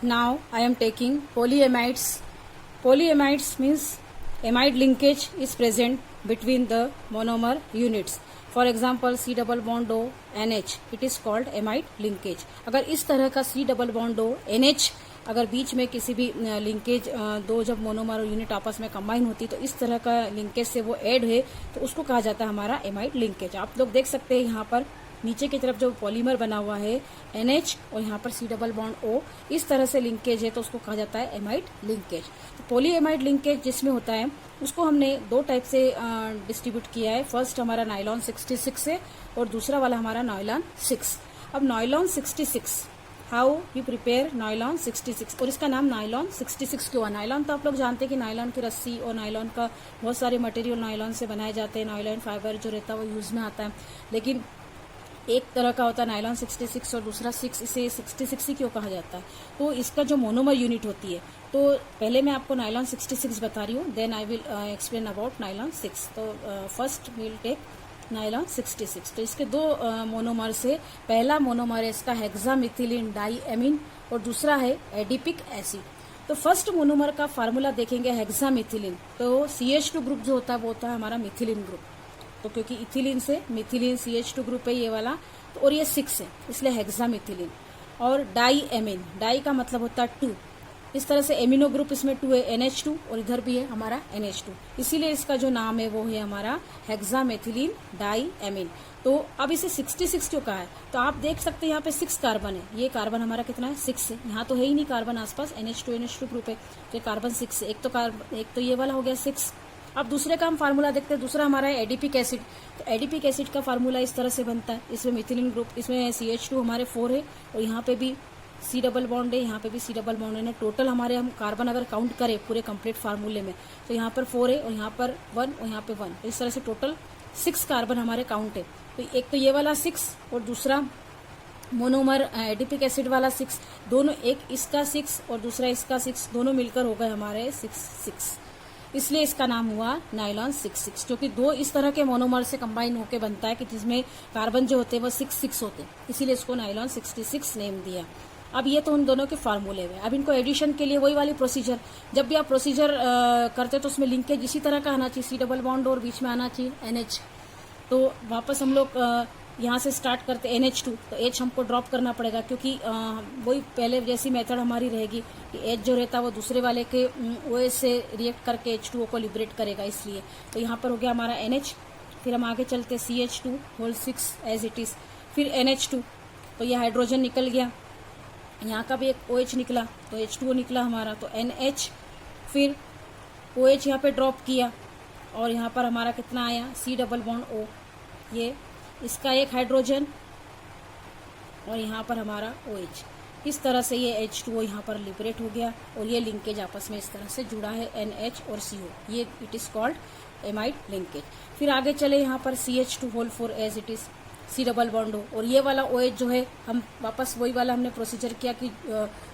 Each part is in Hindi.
Now I am taking polyamides. Polyamides means amide linkage is present between the monomer units. For example, C double bond O NH, it is called amide linkage. अगर इस तरह का C double bond O NH अगर बीच में किसी भी लिंकेज दो जब मोनोमर यूनिट आपस में कंबाइन होती है तो इस तरह का लिंकेज से वो ऐड है तो उसको कहा जाता है हमारा एमाइड लिंकेज। आप लोग देख सकते हैं यहाँ पर नीचे की तरफ जो पॉलीमर बना हुआ है NH और यहाँ पर C डबल बॉन्ड O, इस तरह से लिंकेज है तो उसको कहा जाता है एमाइड लिंकेज। तो पॉली एमाइड लिंकेज जिसमें होता है उसको हमने दो टाइप से डिस्ट्रीब्यूट किया है। फर्स्ट हमारा नायलॉन 66 है और दूसरा वाला हमारा नायलॉन 6। अब nylon 66 how you prepare nylon 66 और इसका नाम नायलॉन 66 क्यों है? नायलॉन तो आप लोग जानते हैं कि नायलॉन की रस्सी और नायलॉन का बहुत सारे मटेरियल नायलॉन से बनाए जाते हैं। नायलॉन फाइबर जो रहता है वो यूज में आता है, लेकिन एक तरह का होता है नायलॉन 66 और दूसरा 6, इसे 66 ही क्यों कहा जाता है? तो इसका जो मोनोमर यूनिट होती है, तो पहले मैं आपको नायलॉन 66 बता रही हूँ, then I will explain about nylon 6। तो फर्स्ट विल टेक नायलॉन 66। तो इसके दो मोनोमर से पहला मोनोमर है इसका हेक्सामिथिलीन डाईएमीन और दूसरा है एडिपिक एसिड। तो फर्स्ट मोनोमर का फार्मूला देखेंगे हेक्सामिथिलीन, तो CH2 ग्रुप जो होता है वो होता है हमारा मिथिलीन ग्रुप। तो क्योंकि इथिलीन से मिथिलीन CH2 ग्रुप है ये वाला, तो और ये 6 है इसलिए हेक्सामिथिलीन। और डाईएमीन, डाई का मतलब होता है 2, इस तरह से एमिनो ग्रुप इसमें 2 है NH2 और इधर भी है हमारा NH2, इसीलिए इसका जो नाम है वो है हमारा हेक्सामेथिलीन डाईएमीन। तो अब इसे 66 क्यों कहा है? तो आप देख सकते हैं यहाँ पे 6 कार्बन है, ये कार्बन हमारा कितना है 6 है, यहाँ तो है ही नहीं कार्बन आसपास, NH2 ग्रुप है तो कार्बन 6 है। एक तो ये वाला हो गया 6। अब दूसरे का हम फार्मूला देखते हैं, दूसरा हमारा है एडिपिक एसिड। तो एडिपिक एसिड का फार्मूला इस तरह से बनता है, इसमें मिथिलीन ग्रुप, इसमें CH2 हमारे 4 है और यहाँ पे भी C डबल बॉन्ड है, यहाँ पे भी C डबल बॉन्ड है। टोटल हमारे हम कार्बन अगर काउंट करें पूरे कंप्लीट फार्मूले में तो यहाँ पर 4 है और यहाँ पर 1 और यहाँ पे 1, तो इस तरह से टोटल 6 कार्बन हमारे काउंट है। तो एक तो ये वाला 6 और दूसरा मोनोमर एडिपिक एसिड वाला 6, दोनों एक इसका 6 और दूसरा इसका 6, दोनों मिलकर हो गए हमारे 6, इसलिए इसका नाम हुआ नायलॉन 66, क्योंकि दो इस तरह के मोनोमर से कंबाइन होकर बनता है कि जिसमें कार्बन जो होते हैं वो 6 होते हैं, इसीलिए इसको नायलॉन 66 नेम दिया। अब ये तो उन दोनों के फार्मूले में। अब इनको एडिशन के लिए वही वाली प्रोसीजर, जब भी आप प्रोसीजर करते तो उसमें लिंकेज इसी तरह का आना चाहिए, C डबल बॉन्ड और बीच में आना चाहिए NH। तो वापस हम लोग यहाँ से स्टार्ट करते NH2, तो H हमको ड्रॉप करना पड़ेगा क्योंकि वही पहले जैसी मेथड हमारी रहेगी कि H जो रहता है वो दूसरे वाले के OH से रिएक्ट करके H2O को लिबरेट करेगा, इसलिए। तो यहाँ पर हो गया हमारा NH, फिर हम आगे चलते CH2 whole 6 as it is, फिर NH2, तो ये हाइड्रोजन निकल गया, यहाँ का भी एक OH निकला तो H2O निकला हमारा, तो NH, फिर OH यहाँ पे ड्रॉप किया और यहाँ पर हमारा कितना आया C डबल बॉन्ड O, ये इसका एक हाइड्रोजन और यहाँ पर हमारा OH, इस तरह से ये H2O यहाँ पर लिबरेट हो गया और ये लिंकेज आपस में इस तरह से जुड़ा है NH और CO, ये it is called amide linkage. फिर आगे चले यहाँ पर CH2 whole 4 as it is, C double bond हो, और ये वाला OH जो है हम वापस वही वाला हमने प्रोसीजर किया कि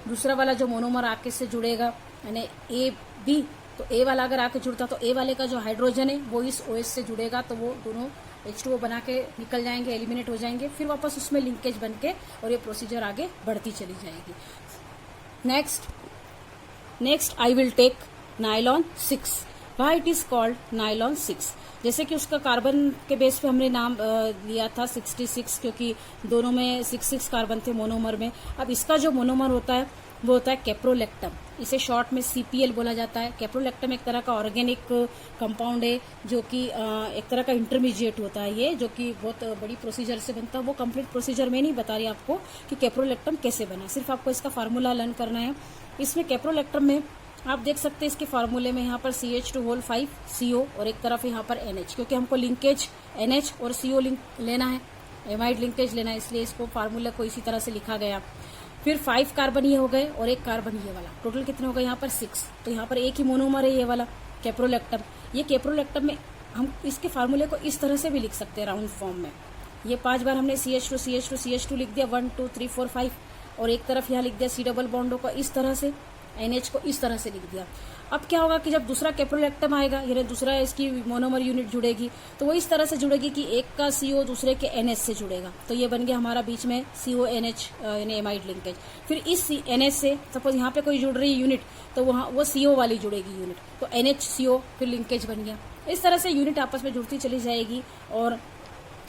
दूसरा वाला जो मोनोमर आके से जुड़ेगा यानी AB, तो A वाला अगर आके जुड़ता तो A वाले का जो हाइड्रोजन है वो इस OH से जुड़ेगा, तो वो दोनों H2O बना के निकल जाएंगे, एलिमिनेट हो जाएंगे, फिर वापस उसमें लिंकेज बन के और ये प्रोसीजर आगे बढ़ती चली जाएगी। Next I will take nylon 6। Why it is called nylon 6? जैसे कि उसका कार्बन के बेस पे हमने नाम लिया था 66, क्योंकि दोनों में 6 कार्बन थे मोनोमर में। अब इसका जो मोनोमर होता है वो होता है कैप्रोलेक्टम, इसे शॉर्ट में CPL बोला जाता है। कैप्रोलेक्टम एक तरह का ऑर्गेनिक कंपाउंड है जो कि एक तरह का इंटरमीडिएट होता है, ये जो कि बहुत बड़ी प्रोसीजर से बनता है। वो कंप्लीट प्रोसीजर में नहीं बता रही आपको कि कैप्रोलेक्टम कैसे बना, सिर्फ आपको इसका फार्मूला लर्न करना है। इसमें कैप्रोलेक्टम में आप देख सकते हैं इसके फार्मूले में यहाँ पर CH2 होल 5 CO और एक तरफ यहाँ पर NH, क्योंकि हमको लिंकेज NH और CO लिंक लेना है, एमाइड लिंकेज लेना है, इसलिए इसको फार्मूला को इसी तरह से लिखा गया। फिर 5 कार्बन ये हो गए और एक कार्बन ये वाला, टोटल कितने हो गए यहाँ पर 6। तो यहाँ पर एक ही मोनोमर है ये वाला कैप्रोलेक्टम। ये कैप्रोलेक्टम में हम इसके फार्मूले को इस तरह से भी लिख सकते हैं राउंड फॉर्म में। ये 5 बार हमने CH2 लिख दिया, 1 2 3 4 5, और एक तरफ यहाँ लिख दिया C डबल बॉन्डो का इस तरह से, NH को इस तरह से लिख दिया। अब क्या होगा कि जब दूसरा कैप्रोलैक्टम आएगा, यानी दूसरा इसकी मोनोमर यूनिट जुड़ेगी, तो वो इस तरह से जुड़ेगी कि एक का CO दूसरे के NH से जुड़ेगा, तो ये बन गया हमारा बीच में CONH यानी एमाइड लिंकेज। फिर इस NH से सपोज यहाँ पे कोई जुड़ रही यूनिट, तो वहाँ वो CO वाली जुड़ेगी यूनिट, तो NHCO फिर लिंकेज बन गया। इस तरह से यूनिट आपस में जुड़ती चली जाएगी और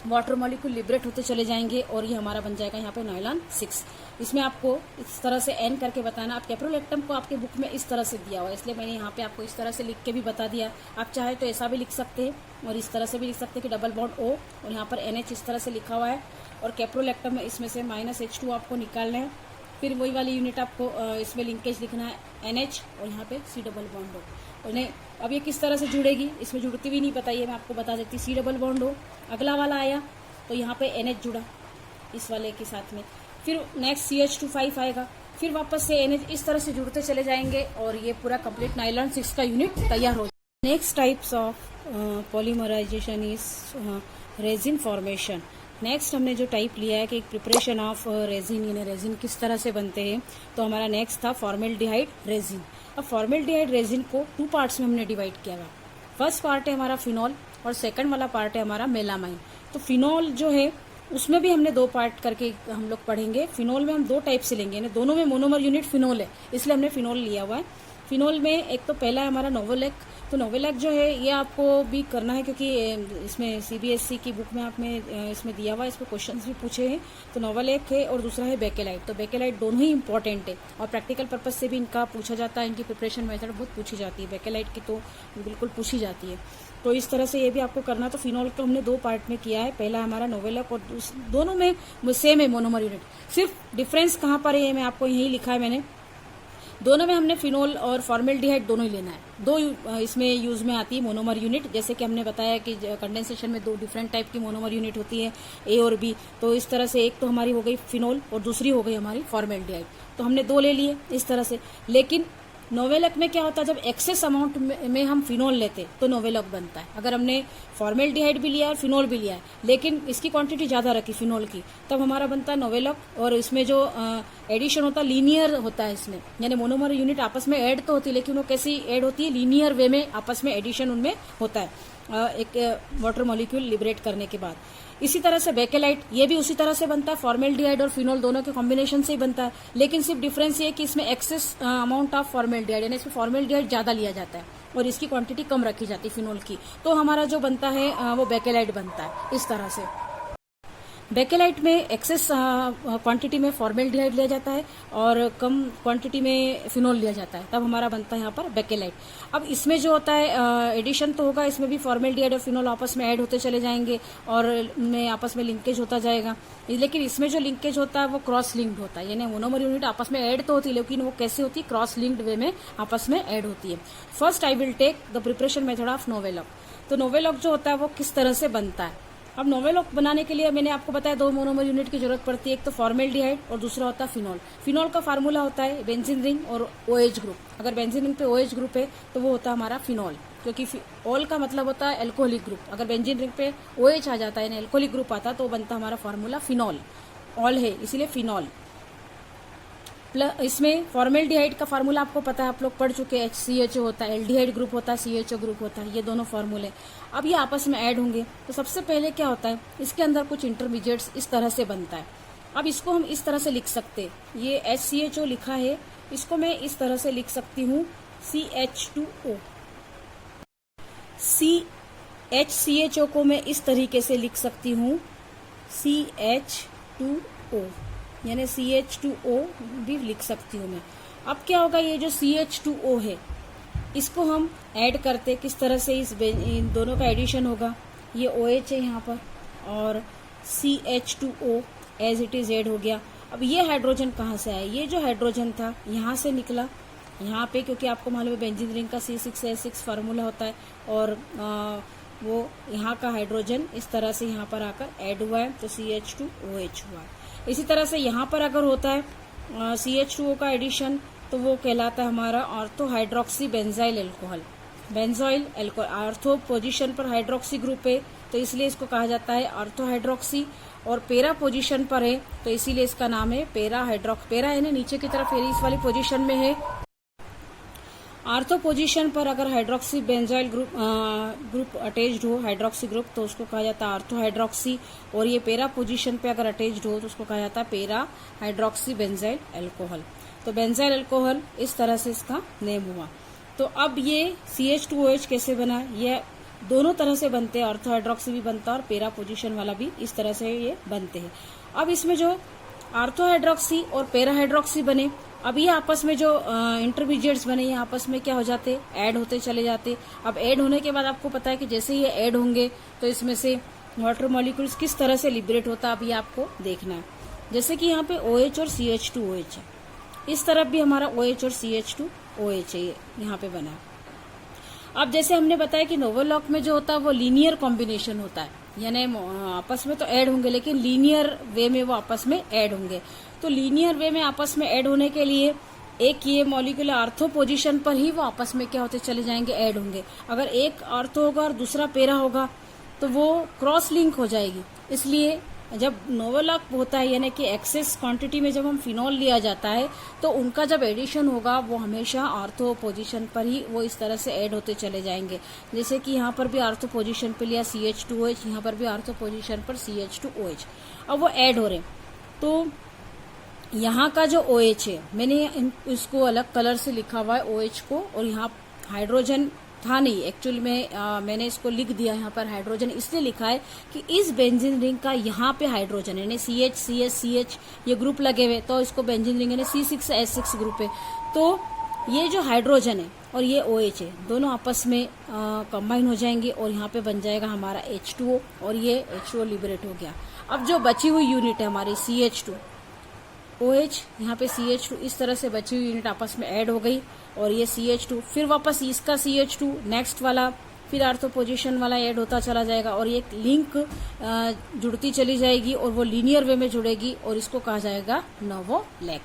वाटर मॉलिक्यूल लिबरेट होते चले जाएंगे और ये हमारा बन जाएगा यहाँ पे नायलॉन 6। इसमें आपको इस तरह से एन करके बताना। आप कैप्रोलैक्टम को आपके बुक में इस तरह से दिया हुआ है, इसलिए मैंने यहाँ पे आपको इस तरह से लिख के भी बता दिया। आप चाहे तो ऐसा भी लिख सकते हैं और इस तरह से भी लिख सकते हैं कि डबल बॉन्ड O और यहाँ पर NH इस तरह से लिखा हुआ है और कैप्रोलैक्टम में इसमें से -H2 आपको निकालना है। फिर वही वाली यूनिट आपको इसमें लिंकेज लिखना है NH और यहाँ पे C डबल बॉन्ड O। उन्हें अब ये किस तरह से जुड़ेगी, इसमें जुड़ती भी नहीं बताइए, मैं आपको बता देती। C डबल बॉन्ड O, अगला वाला आया तो यहाँ पे NH जुड़ा इस वाले के साथ में, फिर नेक्स्ट CH2 आएगा, फिर वापस से NH, इस तरह से जुड़ते चले जाएंगे और ये पूरा कंप्लीट नायलॉन 6 का यूनिट तैयार हो जाएगा। Next types of polymerization is resin formation. Next हमने जो टाइप लिया है कि प्रिपरेशन ऑफ रेजिन, यानी रेजिन किस तरह से बनते हैं, तो हमारा नेक्स्ट था फॉर्मेल्डिहाइड रेजिन। अब फॉर्मेल्डिहाइड रेजिन को 2 पार्ट्स में हमने डिवाइड किया हुआ। फर्स्ट पार्ट है हमारा फिनॉल और सेकंड वाला पार्ट है हमारा मेलामाइन। तो फिनॉल जो है उसमें भी हमने 2 पार्ट करके हम लोग पढ़ेंगे। फिनॉल में हम 2 टाइप से लेंगे, दोनों में मोनोमर यूनिट फिनॉल है, इसलिए हमने फिनॉल लिया हुआ है। फिनॉल में एक तो पहला है हमारा नोवोलैक। तो नोवोलैक जो है ये आपको भी करना है क्योंकि इसमें CBSE की बुक में आपने इसमें दिया हुआ है, इस पर क्वेश्चंस भी पूछे हैं। तो नोवोलैक है और दूसरा है बेकेलाइट। तो बेकेलाइट दोनों ही इंपॉर्टेंट है और प्रैक्टिकल पर्पज से भी इनका पूछा जाता है, इनकी प्रिपरेशन मेथड बहुत पूछी जाती है। बेकेलाइट की तो बिल्कुल पूछी जाती है, तो इस तरह से ये भी आपको करना। तो फिनॉल को हमने 2 पार्ट में किया है, पहला हमारा नोवोलैक और दोनों में सेम है मोनोमर यूनिट। सिर्फ डिफरेंस कहाँ पर है मैं आपको यही लिखा है मैंने, दोनों में हमने फिनॉल और फॉर्मेल्डिहाइड दोनों ही लेना है। 2 इसमें यूज में आती है मोनोमर यूनिट, जैसे कि हमने बताया कि कंडेंसेशन में 2 डिफरेंट टाइप की मोनोमर यूनिट होती है, A और B। तो इस तरह से एक तो हमारी हो गई फिनॉल और दूसरी हो गई हमारी फॉर्मेल्डिहाइड। तो हमने 2 ले लिए इस तरह से। लेकिन नोवेलक में क्या होता है, जब एक्सेस अमाउंट में हम फिनॉल लेते तो नोवेलक बनता है। अगर हमने फॉर्मेल्डिहाइड भी लिया और फिनॉल भी लिया है लेकिन इसकी क्वांटिटी ज्यादा रखी फिनॉल की, तब हमारा बनता है नोवेलक। और इसमें जो एडिशन होता है लीनियर होता है इसमें, यानी मोनोमर यूनिट आपस में ऐड तो होती है लेकिन वो कैसी ऐड होती है, लीनियर वे में आपस में एडिशन उनमें होता है एक वाटर मॉलिक्यूल लिबरेट करने के बाद। इसी तरह से बेकेलाइट ये भी उसी तरह से बनता है, फॉर्मेल्डिहाइड और फिनॉल दोनों के कॉम्बिनेशन से ही बनता है। लेकिन सिर्फ डिफरेंस ये है कि इसमें एक्सेस अमाउंट ऑफ फॉर्मेल्डिहाइड, यानी इसमें फॉर्मेल्डिहाइड ज्यादा लिया जाता है और इसकी क्वांटिटी कम रखी जाती है फिनॉल की। तो हमारा जो बनता है वो बेकेलाइट बनता है इस तरह से। बेकेलाइट में एक्सेस क्वांटिटी में फॉर्मेल्डिहाइड लिया जाता है और कम क्वांटिटी में फिनॉल लिया जाता है, तब हमारा बनता है यहाँ पर बेकेलाइट। अब इसमें जो होता है एडिशन तो होगा, इसमें भी फॉर्मेल्डिहाइड और फिनॉल आपस में ऐड होते चले जाएंगे और में आपस में लिंकेज होता जाएगा। लेकिन इसमें जो लिंकेज होता है वो क्रॉस लिंक्ड होता है, यानी मोनोमर यूनिट आपस में ऐड तो होती है लेकिन वो कैसे होती है, क्रॉस लिंक्ड वे में आपस में ऐड होती है। First I will take the preparation method of novolac. तो नोवेलॉक जो होता है वो किस तरह से बनता है। अब नोवेलॉक बनाने के लिए मैंने आपको बताया 2 मोनोमर यूनिट की जरूरत पड़ती है, एक तो फॉर्मेल्डिहाइड और दूसरा होता है फिनॉल। फिनॉल का फार्मूला होता है बेंजीन रिंग और OH ग्रुप। अगर बेंजीन रिंग पे OH ग्रुप है तो वो होता है हमारा फिनॉल, क्योंकि ऑल का मतलब होता है एल्कोहलिक ग्रुप। अगर बेंजीन रिंग पे OH आ जाता है यानी एल्कोहलिक ग्रुप आता तो बनता हमारा फार्मूला फिनॉल। ऑल है इसीलिए फिनॉल। इसमें फॉर्मेल्डिहाइड का फार्मूला आपको पता है, आप लोग पढ़ चुके हैं, HCHO होता है, एल्डिहाइड ग्रुप होता है, CHO ग्रुप होता है, ये दोनों फार्मूले। अब ये आपस में ऐड होंगे तो सबसे पहले क्या होता है, इसके अंदर कुछ इंटरमीडिएट्स इस तरह से बनता है। अब इसको हम इस तरह से लिख सकते हैं, ये HCHO लिखा है, इसको मैं इस तरह से लिख सकती हूँ CH2O। HCHO को मैं इस तरीके से लिख सकती हूँ CH2O, यानी CH2O भी लिख सकती हूँ मैं। अब क्या होगा, ये जो CH2O है इसको हम ऐड करते किस तरह से, इन दोनों का एडिशन होगा। ये OH है यहाँ पर और CH2O as it is add हो गया। अब ये हाइड्रोजन कहाँ से आया, ये जो हाइड्रोजन था यहाँ से निकला यहाँ पे, क्योंकि आपको मालूम है बेंजीन रिंग का C6H6 फार्मूला होता है और वो यहाँ का हाइड्रोजन इस तरह से यहाँ पर आकर ऐड हुआ है तो CH2OH हुआ है। इसी तरह से यहाँ पर अगर होता है CH2O का एडिशन तो वो कहलाता है हमारा ortho hydroxy benzyl alcohol. Benzyl alcohol ortho position पर हाइड्रोक्सी ग्रुप है तो इसलिए इसको कहा जाता है ऑर्थो हाइड्रोक्सी, और पेरा पोजीशन पर है तो इसीलिए इसका नाम है पेरा हाइड्रोक्स। पेरा है ना नीचे की तरफ इस वाली पोजीशन में है आर्थो पोजीशन पर अगर हाइड्रोक्सी बेंजाइल ग्रुप अटैच्ड हो, हाइड्रोक्सी ग्रुप, तो उसको कहा जाता है आर्थो हाइड्रोक्सी। और ये पेरा पोजीशन पे अगर अटैच्ड हो तो उसको कहा जाता है पेरा हाइड्रोक्सी बेंजाइल अल्कोहल। तो बेंजाइल अल्कोहल इस तरह से इसका नेम हुआ। तो अब ये CH2OH कैसे बना, ये दोनों तरह से बनते हैं, ऑर्थो हाइड्रोक्सी भी बनता है और पेरा पोजीशन वाला भी इस तरह से ये बनते हैं। अब इसमें जो आर्थो हाइड्रोक्सी और पेरा हाइड्रोक्सी बने, अब ये आपस में जो इंटरमीडिएट्स बने, ये आपस में क्या हो जाते, ऐड होते चले जाते। अब ऐड होने के बाद आपको पता है कि जैसे ये ऐड होंगे तो इसमें से वाटर मॉलिक्यूल्स किस तरह से लिबरेट होता है, अब ये आपको देखना है। जैसे कि यहाँ पे OH और CH2OH है, इस तरफ भी हमारा OH और CH2OH है, ये यहाँ पे बना है। अब जैसे हमने बताया कि नोवल लॉक में जो होता है वो लीनियर कॉम्बिनेशन होता है, यानी आपस में तो ऐड होंगे लेकिन लीनियर वे में वो आपस में ऐड होंगे। तो लीनियर वे में आपस में ऐड होने के लिए एक ये मॉलिक्यूल आर्थो पोजीशन पर ही वो आपस में क्या होते चले जाएंगे, ऐड होंगे। अगर एक आर्थो होगा और दूसरा पेरा होगा तो वो क्रॉस लिंक हो जाएगी। इसलिए जब नोवल लॉक होता है, यानी कि एक्सेस क्वांटिटी में जब हम फिनॉल लिया जाता है तो उनका जब एडिशन होगा वो हमेशा आर्थो पोजीशन पर ही वो इस तरह से ऐड होते चले जाएंगे। जैसे कि यहाँ पर भी आर्थो पोजीशन पे लिया CH2OH, यहाँ पर भी आर्थो पोजीशन पर CH2OH। अब वो ऐड हो रहे, तो यहाँ का जो OH है, मैंने इसको अलग कलर से लिखा हुआ है OH को, और यहाँ हाइड्रोजन था नहीं एक्चुअली में, मैंने इसको लिख दिया यहाँ पर हाइड्रोजन इसलिए लिखा है कि इस बेंजीन रिंग का यहाँ पे हाइड्रोजन है, यानी CH CH CH ये ग्रुप लगे हुए, तो इसको बेंजीन रिंग यानी C6H6 ग्रुप है। तो ये जो हाइड्रोजन है और ये OH है, दोनों आपस में कंबाइन हो जाएंगे और यहाँ पे बन जाएगा हमारा H2O, और ये H2O लिबरेट हो गया। अब जो बची हुई यूनिट है हमारी CH2 OH, यहाँ पे CH2, इस तरह से बची हुई यूनिट आपस में ऐड हो गई, और ये CH2 फिर वापस इसका CH2 नेक्स्ट वाला, फिर आर्थो पोजीशन वाला ऐड होता चला जाएगा, और ये लिंक जुड़ती चली जाएगी और वो लीनियर वे में जुड़ेगी, और इसको कहा जाएगा novolac.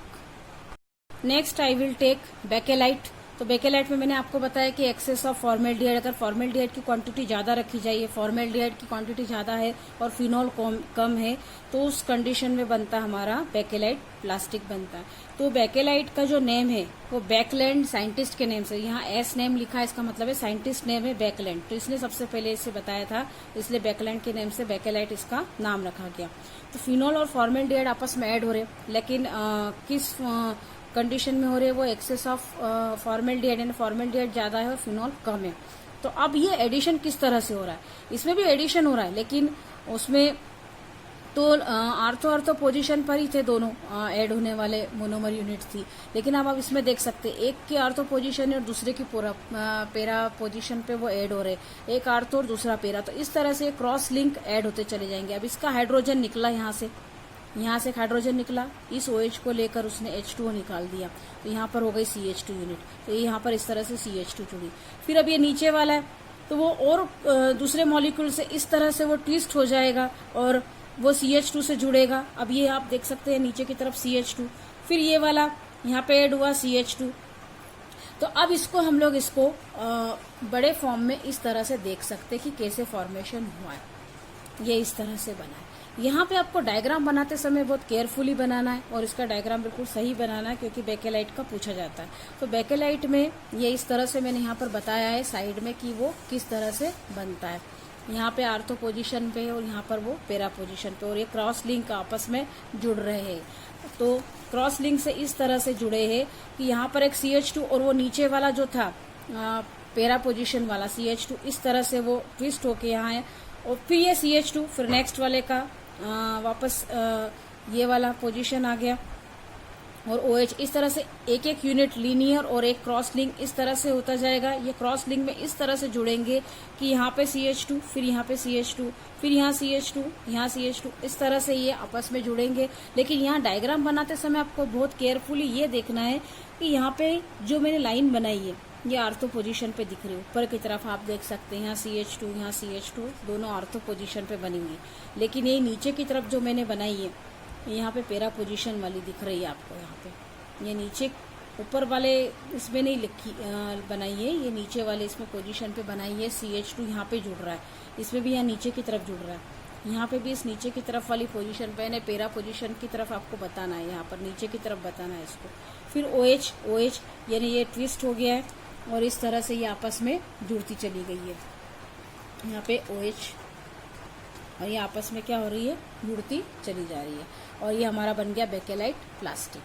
Next I will take bakelite. तो बेकेलाइट में मैंने आपको बताया कि एक्सेस ऑफ फॉर्मेल्डिहाइड, अगर फॉर्मेल्डिहाइड की क्वांटिटी ज्यादा रखी जाए, फॉर्मेल्डिहाइड की क्वांटिटी ज्यादा है और फिनॉल कम है, तो उस कंडीशन में बनता हमारा बेकेलाइट प्लास्टिक बनता है। तो बेकेलाइट का जो नेम है वो बैकलैंड साइंटिस्ट के नेम से, यहाँ S नेम लिखा है, इसका मतलब है साइंटिस्ट नेम है बैकलैंड, तो इसने सबसे पहले इसे बताया था, इसलिए बैकलैंड के नेम से बेकेलाइट इसका नाम रखा गया। तो फिनॉल और फॉर्मेल्डिहाइड आपस में ऐड हो रहे, लेकिन किस कंडीशन में हो रहे हैं, वो एक्सेस ऑफ फॉर्मेल्डिहाइड, यानी फॉर्मेल्डिहाइड ज्यादा है और फिनॉल कम है। तो अब ये एडिशन किस तरह से हो रहा है, इसमें भी एडिशन हो रहा है, लेकिन उसमें तो आर्थो पोजीशन पर ही थे दोनों ऐड होने वाले मोनोमर यूनिट थी, लेकिन अब आप इसमें देख सकते हैं एक की आर्थो पोजीशन है और दूसरे की पेरा पोजीशन पे वो ऐड हो रहे, एक आर्थो और दूसरा पेरा, तो इस तरह से क्रॉस लिंक ऐड होते चले जाएंगे। अब इसका हाइड्रोजन निकला यहाँ से एक हाइड्रोजन निकला, इस OH को लेकर उसने H2O निकाल दिया, तो यहाँ पर हो गई CH2 यूनिट, तो ये यहाँ पर इस तरह से CH2 जुड़ी। फिर अब ये नीचे वाला है तो वो और दूसरे मॉलिक्यूल से इस तरह से वो ट्विस्ट हो जाएगा और वो CH2 से जुड़ेगा। अब ये आप देख सकते हैं नीचे की तरफ CH2, फिर ये वाला यहाँ पे ऐड हुआ CH2। तो अब इसको हम लोग इसको बड़े फॉर्म में इस तरह से देख सकते हैं कि कैसे फॉर्मेशन हुआ है, ये इस तरह से बना है। यहाँ पे आपको डायग्राम बनाते समय बहुत केयरफुली बनाना है और इसका डायग्राम बिल्कुल सही बनाना है, क्योंकि बेकेलाइट का पूछा जाता है। तो बेकेलाइट में ये इस तरह से मैंने यहाँ पर बताया है साइड में कि वो किस तरह से बनता है। यहाँ पे आर्थो पोजीशन पे और यहाँ पर वो पेरा पोजीशन पे, और ये क्रॉस लिंक आपस में जुड़ रहे हैं। तो क्रॉस लिंक से इस तरह से जुड़े हैं कि यहाँ पर एक CH2 और वो नीचे वाला जो था पेरा पोजीशन वाला CH2 इस तरह से वो ट्विस्ट होके यहाँ है, और फिर ये CH2 फिर नेक्स्ट वाले का वापस ये वाला पोजीशन आ गया, और OH इस तरह से एक एक यूनिट लीनियर और एक क्रॉस लिंक इस तरह से होता जाएगा। ये क्रॉस लिंक में इस तरह से जुड़ेंगे कि यहाँ पे CH2 फिर यहाँ पे CH2 फिर यहाँ CH2 यहाँ CH2, इस तरह से ये आपस में जुड़ेंगे। लेकिन यहाँ डायग्राम बनाते समय आपको बहुत केयरफुली ये देखना है कि यहाँ पे जो मैंने लाइन बनाई है ये आर्थो पोजीशन पे दिख रही है, ऊपर की तरफ आप देख सकते हैं यहाँ CH2 दोनों आर्थो पोजीशन पे बनी हुई है, लेकिन ये नीचे की तरफ जो मैंने बनाई है यहाँ पे पेरा पोजीशन वाली दिख रही है आपको। यहाँ पे ये नीचे ऊपर वाले इसमें नहीं लिखी बनाई है, ये नीचे वाले इसमें पोजीशन पे बनाई है। CH2 यहाँ पे जुड़ रहा है, इसमें भी यहाँ नीचे की तरफ जुड़ रहा है, यहाँ पे भी इस नीचे की तरफ वाली पोजीशन पे यानी पेरा पोजीशन की तरफ आपको बताना है, यहाँ पर नीचे की तरफ बताना है इसको। फिर OH यानी ये ट्विस्ट हो गया है और इस तरह से ये आपस में जुड़ती चली गई है। यहाँ पे OH और ये आपस में क्या हो रही है, जुड़ती चली जा रही है, और ये हमारा बन गया बेकेलाइट प्लास्टिक।